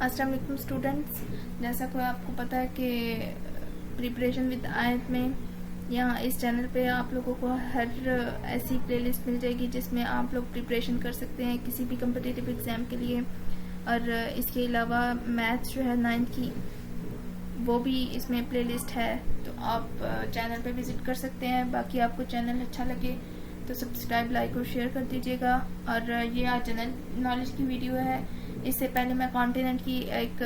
अस्सलाम वालेकुम स्टूडेंट्स। जैसा कि आपको पता है कि प्रिपरेशन विद आयत में यहाँ इस चैनल पे आप लोगों को हर ऐसी प्लेलिस्ट मिल जाएगी जिसमें आप लोग प्रिपरेशन कर सकते हैं किसी भी कम्पिटिटिव एग्ज़ाम के लिए। और इसके अलावा मैथ्स जो है 9th की वो भी इसमें प्लेलिस्ट है, तो आप चैनल पे विज़िट कर सकते हैं। बाकी आपको चैनल अच्छा लगे तो सब्सक्राइब, लाइक और शेयर कर दीजिएगा। और ये आज जनरल नॉलेज की वीडियो है। इससे पहले मैं कॉन्टिनेंट की एक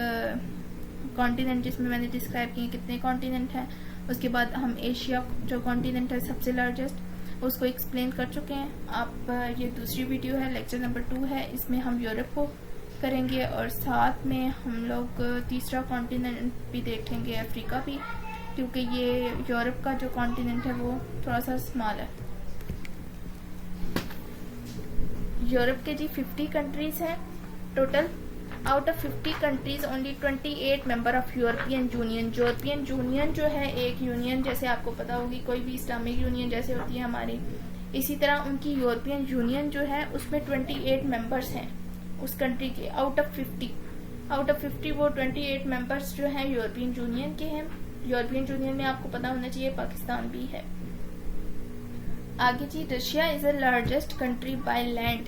कॉन्टिनेंट जिसमें मैंने डिस्क्राइब किए कितने कॉन्टिनेंट हैं, उसके बाद हम एशिया जो कॉन्टिनेंट है सबसे लार्जेस्ट उसको एक्सप्लेन कर चुके हैं। आप ये दूसरी वीडियो है, लेक्चर नंबर 2 है, इसमें हम यूरोप को करेंगे और साथ में हम लोग तीसरा कॉन्टिनेंट भी देखेंगे, अफ्रीका भी, क्योंकि ये यूरोप का जो कॉन्टिनेंट है वो थोड़ा सा स्मॉल है। यूरोप के जी 50 कंट्रीज हैं total. Out of 50 countries only 28 member of European union. European union जो है एक यूनियन, जैसे आपको पता होगी कोई भी इस्लामिक यूनियन जैसे होती है हमारी, इसी तरह उनकी यूरोपियन यूनियन जो है उसमें 28 मेंबर्स हैं उस कंट्री के। आउट ऑफ 50 वो 28 मेंबर्स जो हैं यूरोपियन यूनियन के हैं। यूरोपियन यूनियन में आपको पता होना चाहिए पाकिस्तान भी है। आगे जी, Russia is the largest country by land.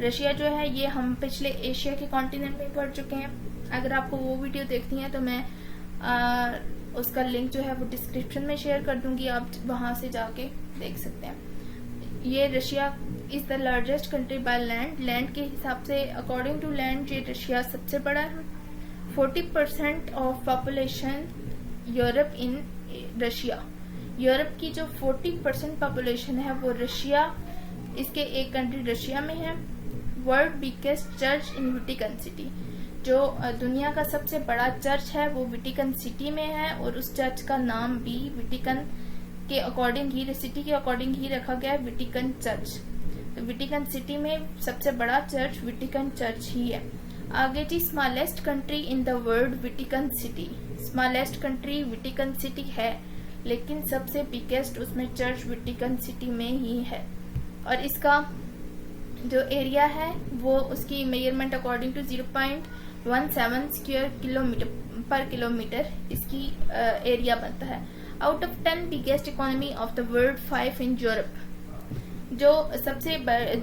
Russia जो है ये हम पिछले एशिया के कॉन्टिनेंट में पढ़ चुके हैं। अगर आपको वो वीडियो देखनी है तो मैं उसका लिंक जो है वो डिस्क्रिप्शन में शेयर कर दूंगी, आप वहां से जाके देख सकते हैं। ये Russia is the largest country by land. Land के हिसाब से, अकॉर्डिंग टू लैंड, ये रशिया सबसे बड़ा है। 40% of population Europe in Russia. Europe की जो 40% पॉपुलेशन है वो रशिया, इसके एक कंट्री रशिया में है। वर्ल्ड बिगेस्ट चर्च इन वेटिकन सिटी। जो दुनिया का सबसे बड़ा चर्च है वो वेटिकन सिटी में है और उस चर्च का नाम भी वेटिकन के अकॉर्डिंग ही, सिटी के अकॉर्डिंग ही रखा गया है, वेटिकन चर्च। तो वेटिकन सिटी में सबसे बड़ा चर्च वेटिकन चर्च ही है। आगे जी, smallest country in the world Vatican city. Smallest country Vatican city है, लेकिन सबसे बिगेस्ट उसमें चर्च वेटिकन सिटी में ही है। और इसका जो एरिया है वो उसकी measurement according to 0.17 square kilometre पर किलोमीटर इसकी एरिया बनता है। Out of 10 biggest economy of the world 5 in Europe. जो सबसे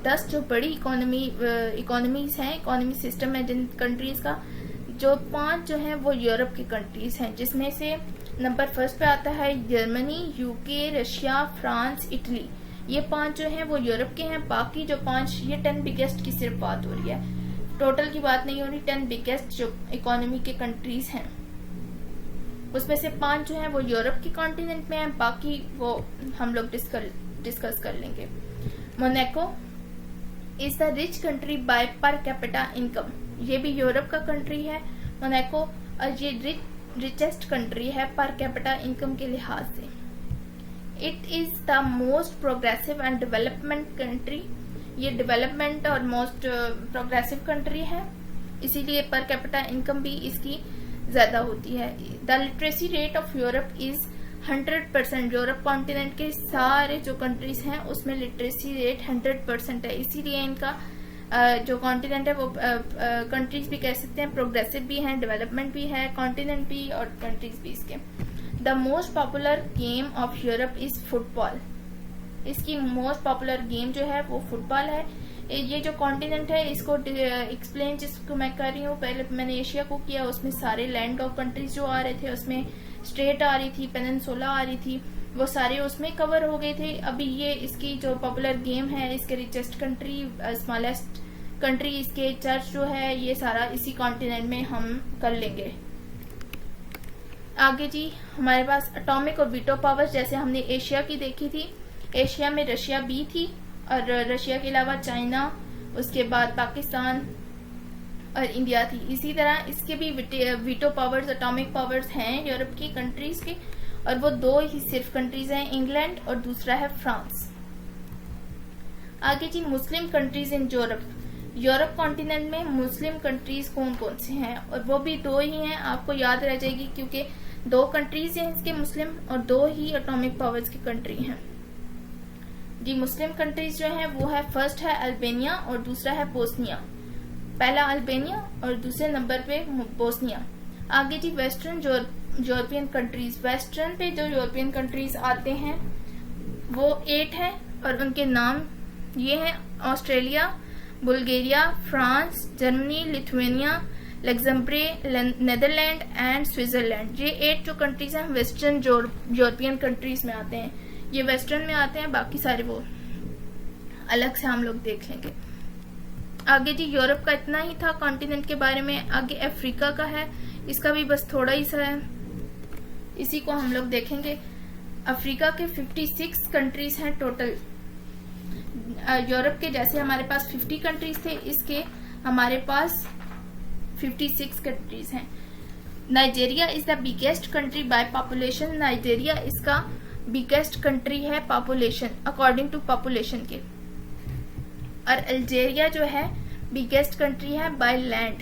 10 जो बड़ी इकोनॉमीज हैं, इकोनॉमी सिस्टम है जिन कंट्रीज का, जो 5 जो है वो यूरोप की कंट्रीज हैं, जिसमें से नंबर फर्स्ट पे आता है Germany, UK, Russia, France, Italy. ये 5 जो हैं वो यूरोप के हैं। बाकी जो 5, ये 10 बिगेस्ट की सिर्फ बात हो रही है, टोटल की बात नहीं हो रही। 10 बिगेस्ट जो इकोनॉमी के कंट्रीज हैं उसमें से 5 जो हैं वो यूरोप के कॉन्टिनेंट में हैं, बाकी वो हम लोग डिस्कस कर लेंगे। Monaco is the rich country bye per capita income. ये भी यूरोप का कंट्री है मोनाको, और ये रिचेस्ट कंट्री है पर कैपिटा इनकम के लिहाज से। It is the most progressive and development country. ये डेवलपमेंट और मोस्ट प्रोग्रेसिव कंट्री है, इसीलिए पर कैपिटा इनकम भी इसकी ज्यादा होती है। The literacy rate of Europe is 100%। Europe continent के सारे जो कंट्रीज हैं उसमें लिटरेसी रेट 100% है, इसीलिए इनका जो कॉन्टिनेंट है वो कंट्रीज भी कह सकते हैं, प्रोग्रेसिव भी हैं, डेवलपमेंट भी है, कॉन्टिनेंट भी और कंट्रीज भी इसके। The most popular game of Europe is football. इसकी मोस्ट पॉपुलर गेम जो है वो फुटबॉल है। ये जो कॉन्टिनेंट है इसको एक्सप्लेन जिसको मैं कर रही हूँ, पहले मैंने एशिया को किया, उसमें सारे लैंड ऑफ कंट्रीज जो आ रहे थे, उसमें स्ट्रेट आ रही थी, पेनिनसुला आ रही थी, वो सारे उसमें कवर हो गए थे। अभी ये इसकी जो पॉपुलर गेम है, इसके रिचेस्ट कंट्री, स्मॉलेस्ट कंट्री, इसके चर्च जो है, ये सारा इसी कॉन्टिनेंट में हम कर लेंगे। आगे जी, हमारे पास एटॉमिक और वीटो पावर्स, जैसे हमने एशिया की देखी थी, एशिया में रशिया बी थी और रशिया के अलावा चाइना, उसके बाद पाकिस्तान और इंडिया थी। इसी तरह इसके भी वीटो पावर्स, एटॉमिक पावर्स हैं यूरोप की कंट्रीज के, और वो 2 ही सिर्फ कंट्रीज हैं, इंग्लैंड और दूसरा है फ्रांस। आगे जी, Muslim countries in Europe. Europe continent में मुस्लिम कंट्रीज कौन कौन से हैं, और वो भी 2 ही हैं, आपको याद रह जाएगी क्योंकि 2 कंट्रीज हैं इसके मुस्लिम और 2 ही एटॉमिक पावर्स की कंट्री हैं। जी, मुस्लिम कंट्रीज जो हैं वो है, फर्स्ट है अल्बानिया और दूसरा है बोस्निया। पहला अल्बानिया और दूसरे नंबर पे बोस्निया। आगे जी वेस्टर्न यूरोपियन कंट्रीज। वेस्टर्न पे जो यूरोपियन कंट्रीज आते हैं वो 8 हैं और उनके नाम ये हैं: Australia, Bulgaria, France, Germany, Lithuania, Luxembourg, Netherland and Switzerland. ये 8 जो कंट्रीज हैं वेस्टर्न यूरोपियन कंट्रीज में आते हैं, ये वेस्टर्न में आते हैं, बाकी सारे वो अलग से हम लोग देख लेंगे। आगे जी यूरोप का इतना ही था कॉन्टिनेंट के बारे में। आगे अफ्रीका का है, इसका भी बस थोड़ा ही सा है, इसी को हम लोग देखेंगे। अफ्रीका के 56 कंट्रीज हैं टोटल। यूरोप के जैसे हमारे पास 50 कंट्रीज थे, इसके हमारे पास 56 कंट्रीज हैं। Nigeria is the biggest country by population. Nigeria इसका बिगेस्ट कंट्री है पॉपुलेशन, अकॉर्डिंग टू पॉपुलेशन के। और अल्जीरिया जो है बिगेस्ट कंट्री है बाय लैंड।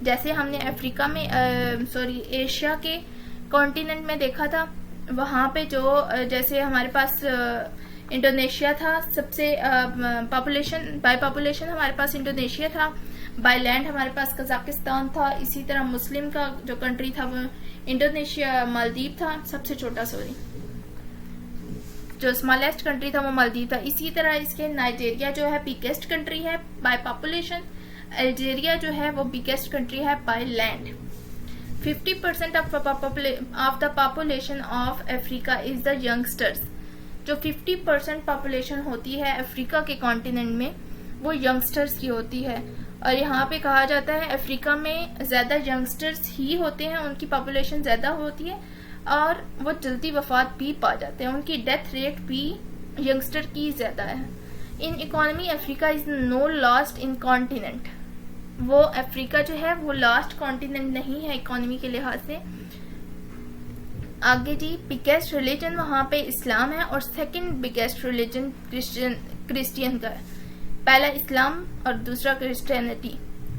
जैसे हमने अफ्रीका में एशिया के कॉन्टिनेंट में देखा था, वहां पे जो जैसे हमारे पास इंडोनेशिया था, सबसे पॉपुलेशन बाय पॉपुलेशन हमारे पास इंडोनेशिया था, बाय लैंड हमारे पास कजाकिस्तान था। इसी तरह मुस्लिम का जो कंट्री था वो इंडोनेशिया, मालदीव था, सबसे छोटा जो स्मॉलेस्ट कंट्री था वो मालदीव था। इसी तरह इसके नाइजीरिया जो है बिगेस्ट कंट्री है बाय पॉपुलेशन, अल्जीरिया जो है वो बिगेस्ट कंट्री है by land. 50% of the population of Africa is the youngsters. जो 50% पॉपुलेशन होती है अफ्रीका के कॉन्टिनेंट में वो यंगस्टर्स की होती है। और यहाँ पे कहा जाता है अफ्रीका में ज्यादा यंगस्टर्स ही होते हैं, उनकी पॉपुलेशन ज्यादा होती है और वो जल्दी वफात भी पा जाते हैं, उनकी डेथ रेट भी यंगस्टर की ज्यादा है। In economy Africa is no last in continent. वो अफ्रीका जो है वो लास्ट कॉन्टिनेंट नहीं है इकोनॉमी के लिहाज से। आगे जी बिगेस्ट रिलीजन वहां पे इस्लाम है और सेकंड बिगेस्ट रिलीजन क्रिश्चियन का है। पहला इस्लाम और दूसरा क्रिश्चियनिटी।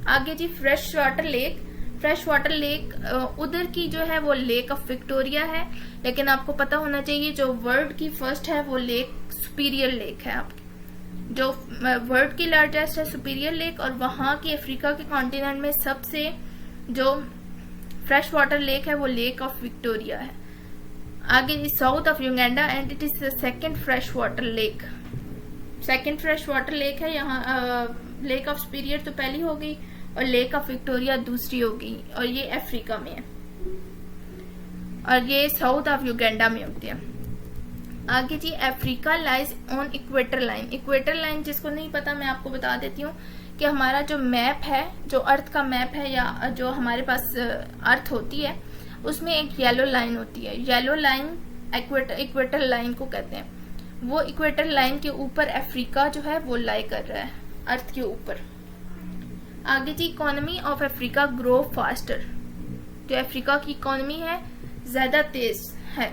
आगे जी fresh water lake. Fresh water lake उधर की जो है वो लेक ऑफ विक्टोरिया है, लेकिन आपको पता होना चाहिए जो वर्ल्ड की फर्स्ट है वो लेक सुपीरियर लेक है आपकी। जो वर्ल्ड की लार्जेस्ट है सुपीरियर लेक, और वहां की अफ्रीका के कॉन्टिनेंट में सबसे जो फ्रेश वाटर लेक है वो लेक ऑफ विक्टोरिया है। आगे south of Uganda and it is the second fresh water lake. Second fresh water lake है यहाँ। लेक ऑफ सुपीरियर तो पहली हो गई और लेक ऑफ विक्टोरिया दूसरी हो गई, और ये अफ्रीका में है और ये साउथ ऑफ युगांडा में होती है। आगे जी Africa lies on equator line. Equator line जिसको नहीं पता मैं आपको बता देती हूँ कि हमारा जो मैप है, जो अर्थ का मैप है या जो हमारे पास अर्थ होती है, उसमें एक येलो लाइन होती है। येलो लाइन इक्वेटर लाइन को कहते हैं। वो इक्वेटर लाइन के ऊपर अफ्रीका जो है वो लाई कर रहा है अर्थ के ऊपर। आगे जी economy of Africa grow faster. जो अफ्रीका की इकोनॉमी है ज्यादा तेज है।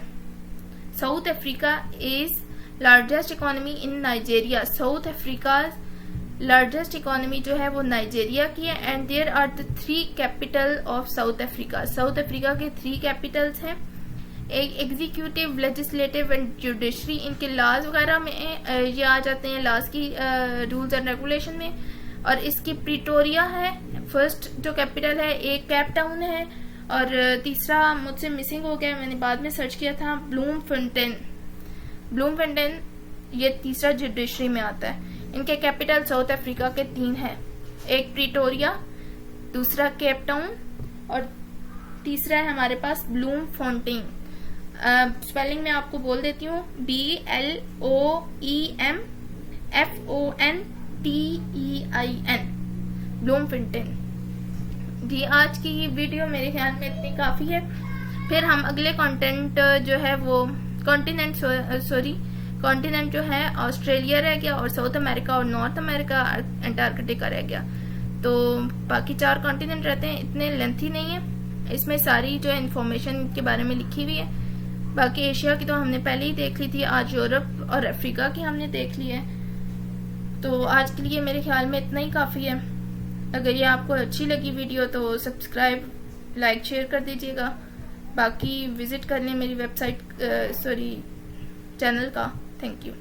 South Africa is largest economy in Nigeria. South Africa largest economy जो है वो नाइजीरिया की है। And there are the 3 capital of South Africa. South Africa के 3 कैपिटल्स हैं। एक एग्जीक्यूटिव, लेजिस्लेटिव एंड जुडिशरी, इनके लॉज वगैरह में ये आ जाते हैं, लॉज की रूल्स एंड रेगुलेशन में। और इसकी प्रिटोरिया है फर्स्ट जो कैपिटल है, एक केप टाउन है, और तीसरा मुझसे मिसिंग हो गया, मैंने बाद में सर्च किया था, ब्लूमफोंटेन। ब्लूमफोंटेन ये तीसरा जुडिशरी में आता है। इनके कैपिटल साउथ अफ्रीका के 3 हैं, एक प्रिटोरिया, दूसरा केप टाउन और तीसरा है हमारे पास ब्लूमफोंटेन। स्पेलिंग में आपको बोल देती हूँ, BLOEMFONTEIN, ब्लूमफोंटेन। जी आज की ये वीडियो मेरे ख्याल में इतनी काफी है। फिर हम अगले कंटेंट जो है वो कॉन्टिनेंट जो है ऑस्ट्रेलिया रह गया, और साउथ अमेरिका और नॉर्थ अमेरिका, अंटार्कटिका रह गया। तो बाकी 4 कॉन्टिनेंट रहते हैं, इतने लेंथी नहीं है। इसमें सारी जो इन्फॉर्मेशन के बारे में लिखी हुई है। बाकी एशिया की तो हमने पहले ही देख ली थी, आज यूरोप और अफ्रीका की हमने देख ली है। तो आज के लिए मेरे ख्याल में इतना ही काफ़ी है। अगर ये आपको अच्छी लगी वीडियो तो सब्सक्राइब, लाइक, शेयर कर दीजिएगा। बाकी विजिट कर लें मेरी वेबसाइट चैनल का। Thank you.